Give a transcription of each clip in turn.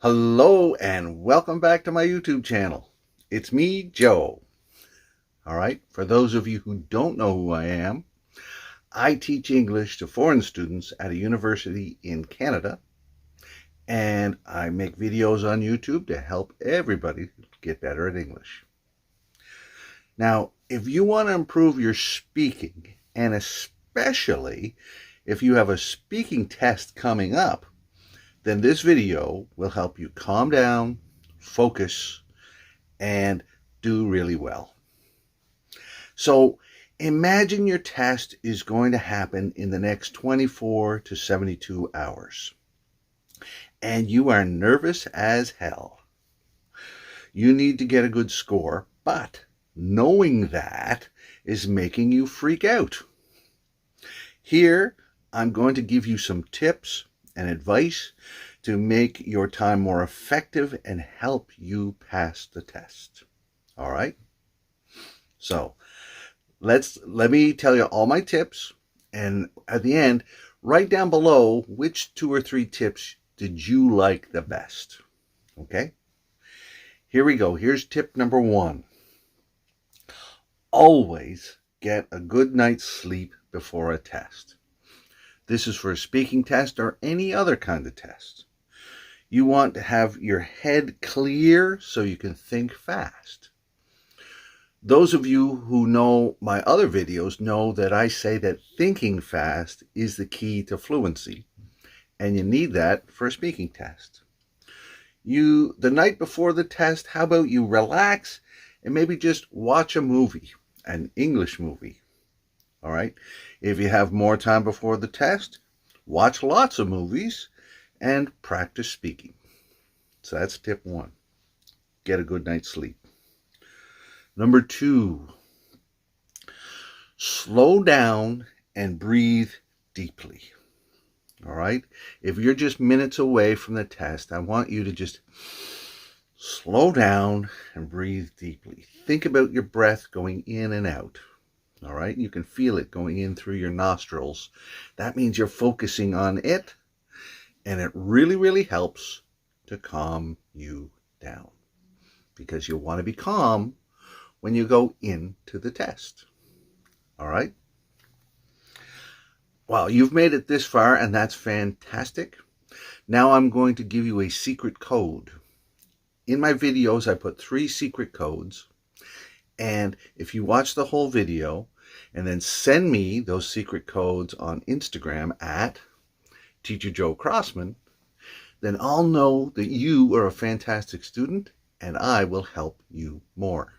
Hello and welcome back to my YouTube channel. It's me, Joe. All right, for those of you who don't know who I teach English to foreign students at a university in Canada, and I make videos on YouTube to help everybody get better at English. Now, if you want to improve your speaking, and especially if you have a speaking test coming up, then this video will help you calm down, focus, and do really well. So imagine your test is going to happen in the next 24 to 72 hours, and you are nervous as hell. You need to get a good score, but knowing that is making you freak out. Here, I'm going to give you some tips and advice to make your time more effective and help you pass the test. All right? So, let me tell you all my tips, and at the end, write down below which 2 or 3 tips did you like the best. Okay? Here we go. Here's tip number 1. Always get a good night's sleep before a test. This is for a speaking test or any other kind of test. You want to have your head clear so you can think fast. Those of you who know my other videos know that I say that thinking fast is the key to fluency, and you need that for a speaking test. The night before the test, how about you relax and maybe just watch a movie, an English movie. All right. If you have more time before the test, watch lots of movies and practice speaking. So that's tip 1. Get a good night's sleep. Number 2, slow down and breathe deeply. All right. If you're just minutes away from the test, I want you to just slow down and breathe deeply. Think about your breath going in and out. All right, you can feel it going in through your nostrils. That means you're focusing on it, and it really, really helps to calm you down, because you'll want to be calm when you go into the test. All right? Well, you've made it this far, and that's fantastic. Now I'm going to give you a secret code. In my videos, I put 3 secret codes, and if you watch the whole video and then send me those secret codes on Instagram at Teacher Joe Crossman, then I'll know that you are a fantastic student and I will help you more.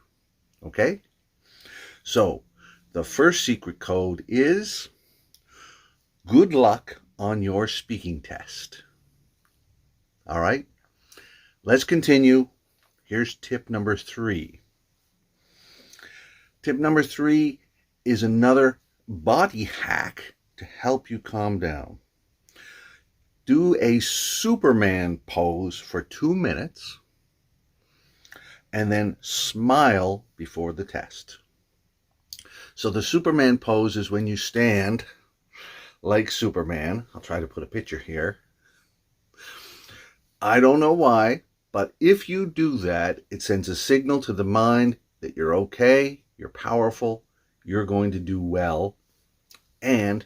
Okay? So, the first secret code is good luck on your speaking test. All right? Let's continue. Here's tip number 3. Tip number 3 is another body hack to help you calm down. Do a Superman pose for 2 minutes and then smile before the test. So the Superman pose is when you stand like Superman. I'll try to put a picture here. I don't know why, but if you do that, it sends a signal to the mind that you're okay, you're powerful, you're going to do well, and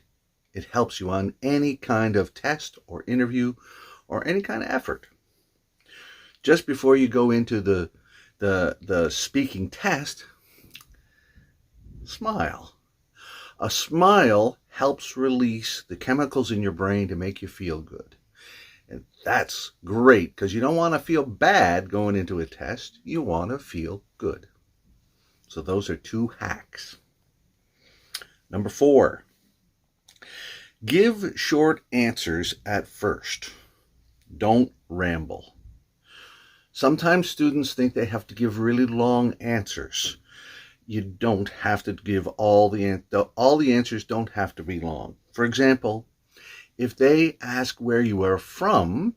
it helps you on any kind of test or interview or any kind of effort. Just before you go into the speaking test, smile. A smile helps release the chemicals in your brain to make you feel good. And that's great, because you don't want to feel bad going into a test. You want to feel good. So those are 2 hacks. Number 4, give short answers at first. Don't ramble. Sometimes students think they have to give really long answers. You don't have to give all the answers don't have to be long. For example, if they ask where you are from,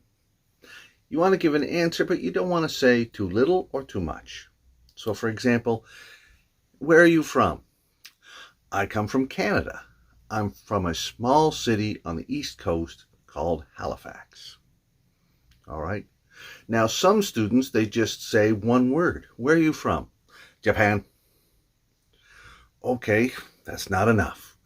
you want to give an answer, but you don't want to say too little or too much. So for example, where are you from? I come from Canada. I'm from a small city on the East Coast called Halifax. All right. Now, some students, they just say one word. Where are you from? Japan. Okay, that's not enough.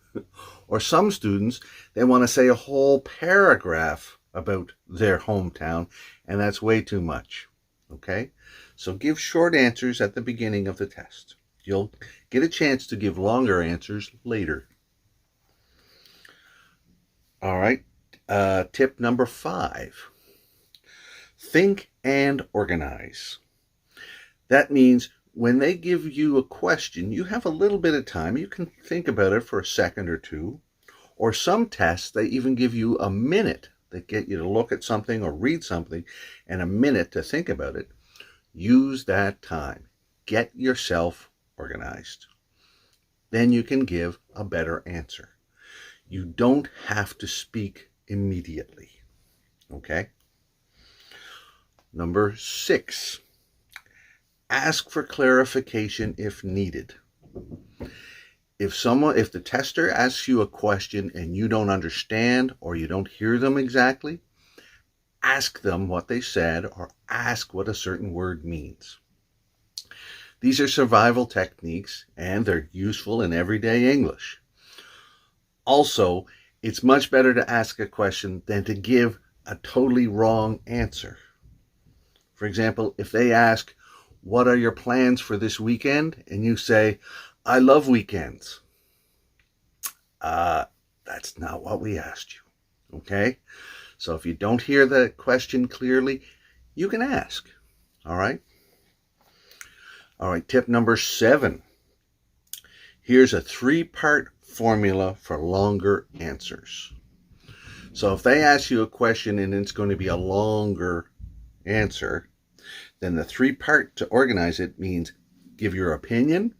Or some students, they want to say a whole paragraph about their hometown, and that's way too much. Okay? So give short answers at the beginning of the test. You'll get a chance to give longer answers later. All right, tip number 5. Think and organize. That means when they give you a question, you have a little bit of time. You can think about it for a second or two. Or some tests, they even give you a minute. They get you to look at something or read something and a minute to think about it. Use that time. Get yourself organized. Then you can give a better answer. You don't have to speak immediately. Okay? Number 6, ask for clarification if needed. If the tester asks you a question and you don't understand or you don't hear them exactly, ask them what they said or ask what a certain word means. These are survival techniques and they're useful in everyday English. Also, it's much better to ask a question than to give a totally wrong answer. For example, if they ask, what are your plans for this weekend? And you say, I love weekends. That's not what we asked you. Okay? So if you don't hear the question clearly, you can ask. All right? All right, tip number 7. Here's a 3-part formula for longer answers. So if they ask you a question and it's going to be a longer answer, then the 3-part to organize it means give your opinion,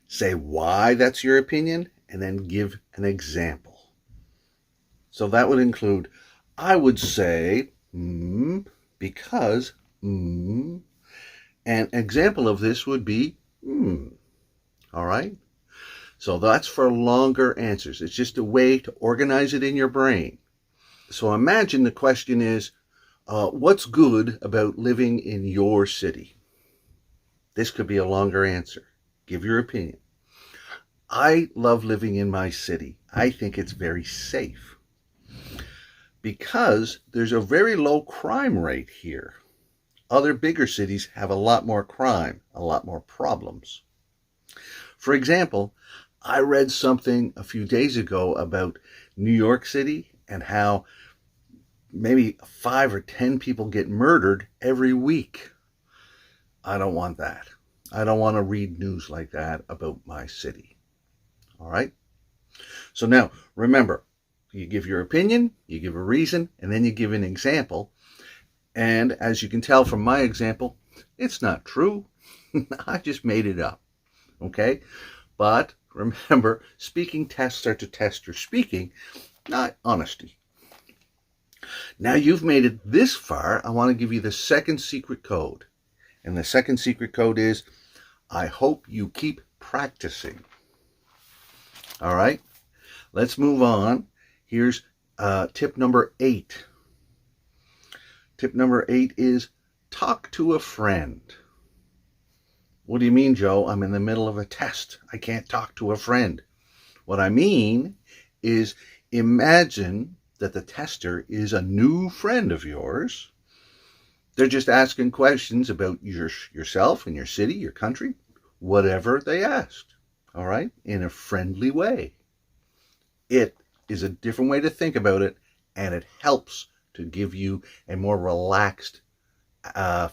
say why that's your opinion, and then give an example. So that would include, I would say, because, an example of this would be, all right? So that's for longer answers. It's just a way to organize it in your brain. So imagine the question is, what's good about living in your city? This could be a longer answer. Give your opinion. I love living in my city. I think it's very safe because there's a very low crime rate here. Other bigger cities have a lot more crime, a lot more problems. For example, I read something a few days ago about New York City and how maybe 5 or 10 people get murdered every week. I don't want that. I don't want to read news like that about my city. All right? So now, remember, you give your opinion, you give a reason, and then you give an example. And as you can tell from my example, it's not true. I just made it up. Okay? But remember, speaking tests are to test your speaking, not honesty. Now you've made it this far, I want to give you the second secret code. And the second secret code is, I hope you keep practicing. All right, let's move on. Here's tip number 8. Tip number 8 is talk to a friend. What do you mean, Joe? I'm in the middle of a test. I can't talk to a friend. What I mean is imagine that the tester is a new friend of yours. They're just asking questions about yourself and your city, your country, whatever they asked, all right, in a friendly way. It is a different way to think about it, and it helps to give you a more relaxed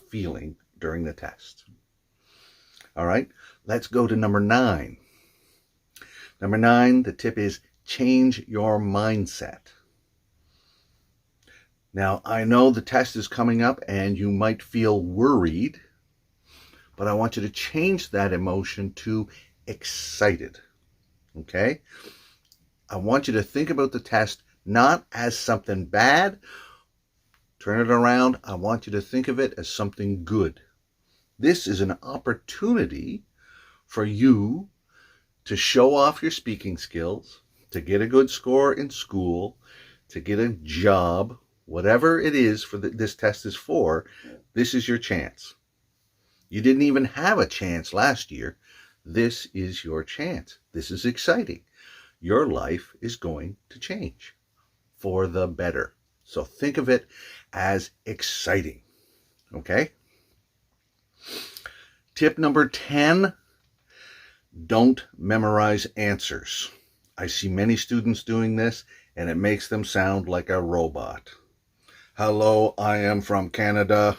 feeling during the test. All right, let's go to number 9. Number 9, the tip is change your mindset. Now, I know the test is coming up and you might feel worried, but I want you to change that emotion to excited, okay? I want you to think about the test not as something bad. Turn it around. I want you to think of it as something good. This is an opportunity for you to show off your speaking skills, to get a good score in school, to get a job, whatever it is for this test is for, this is your chance. You didn't even have a chance last year. This is your chance. This is exciting. Your life is going to change for the better. So think of it as exciting. Okay? Tip number 10, don't memorize answers. I see many students doing this, and it makes them sound like a robot. Hello, I am from Canada.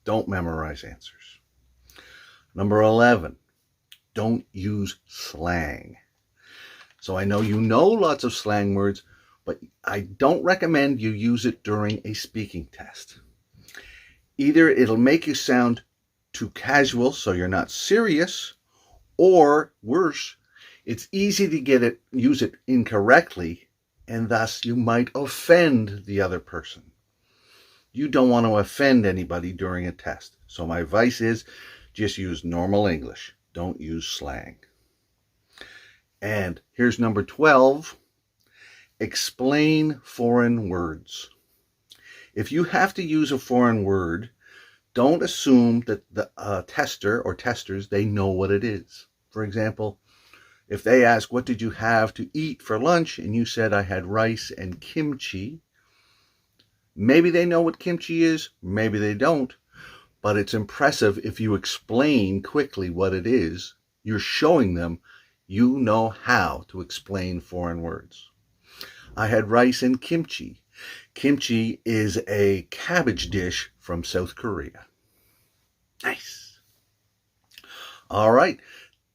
Don't memorize answers. Number 11, don't use slang. So I know you know lots of slang words, but I don't recommend you use it during a speaking test. Either it'll make you sound too casual, so you're not serious, or worse, it's easy to use it incorrectly, and thus you might offend the other person. You don't want to offend anybody during a test. So my advice is just use normal English. Don't use slang. And here's number 12. Explain foreign words. If you have to use a foreign word, don't assume that the tester or testers, they know what it is. For example, if they ask, what did you have to eat for lunch? And you said, I had rice and kimchi. Maybe they know what kimchi is, maybe they don't, but it's impressive if you explain quickly what it is. You're showing them you know how to explain foreign words. I had rice and kimchi. Kimchi is a cabbage dish from South Korea. Nice. All right,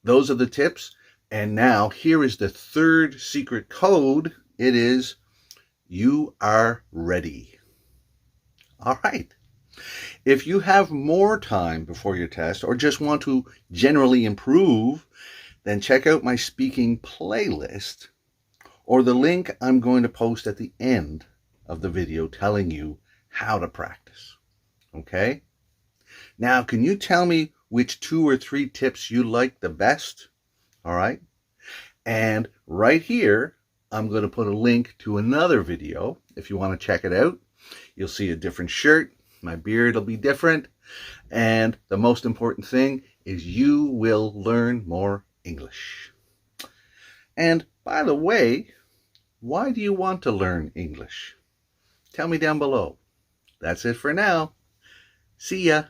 those are the tips. And now here is the third secret code. It is, you are ready. All right. If you have more time before your test or just want to generally improve, then check out my speaking playlist or the link I'm going to post at the end of the video telling you how to practice. Okay? Now, can you tell me which 2 or 3 tips you like the best? All right? And right here, I'm going to put a link to another video if you want to check it out. You'll see a different shirt. My beard will be different. And the most important thing is you will learn more English. And by the way, why do you want to learn English? Tell me down below. That's it for now. See ya.